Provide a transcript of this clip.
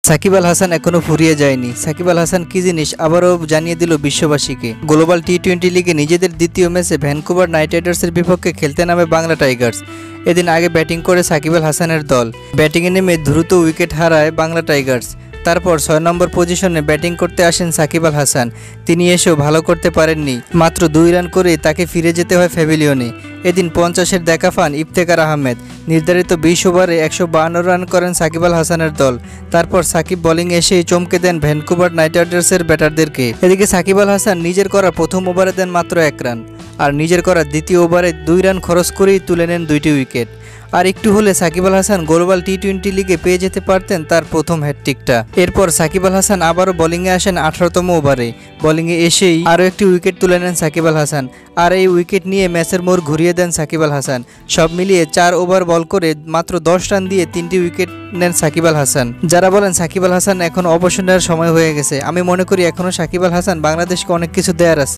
সাকিব আল হাসান এখনো ফুরিয়ে যায়নি। সাকিব আল হাসান কি জিনিস আবারও জানিয়ে দিল বিশ্ববাসীকে। গ্লোবাল টি-20 লিগে নিজেদের দ্বিতীয় ম্যাচে ভ্যানকুভার নাইট রাইডার্সের বিপক্ষে খেলতে নামে বাংলা টাইগার্স। এদিন আগে ব্যাটিং করে সাকিব আল হাসানের দল ব্যাটিংয়ে নেমে দ্রুত উইকেট হারায় বাংলা টাইগার্স। তারপর 6 নম্বর পজিশনে ব্যাটিং করতে আসেন সাকিব আল হাসান। তিনি এসেও ভালো করতে পারেননি, মাত্র 2 রান করে তাকে ফিরে যেতে হয় প্যাভিলিয়নে। এদিন 50-এর দেখা পান ইফতেখার আহমেদ। নির্ধারিত 20 ওভারে 152 রান করেন সাকিব আল হাসানের দল। তারপর সাকিব বোলিং এসেই চমকে দেন ভ্যানকুভার নাইট রাইডার্সের ব্যাটারদেরকে। এদিকে সাকিব আল হাসান নিজের করা প্রথম ওভারে দেন মাত্র 1 রান, আর নিজের করা দ্বিতীয় ওভারে 2 রান খরচ করেই তুলে নেন 2টি উইকেট। আর একটু হলে সাকিব আল হাসান গ্লোবাল টি-20 লিগে পেয়ে যেতে পারতেন তার প্রথম হ্যাটট্রিকটা। এরপর সাকিব আল হাসান আবারও বোলিংয়ে আসেন 18তম ওভারে। বোলিংয়ে এসেই আরও একটি উইকেট তুলে নেন সাকিব আল হাসান, আর এই উইকেট নিয়ে ম্যাচের মোড় ঘুরিয়ে দেন সাকিব আল হাসান। সব মিলিয়ে 4 ওভার বল করে মাত্র 10 রান দিয়ে 3টি উইকেট নেন সাকিব আল হাসান। যারা বলেন সাকিব আল হাসান এখন অবসর নেওয়ার সময় হয়ে গেছে, আমি মনে করি এখনও সাকিব আল হাসান বাংলাদেশকে অনেক কিছু দেয়ার আছে।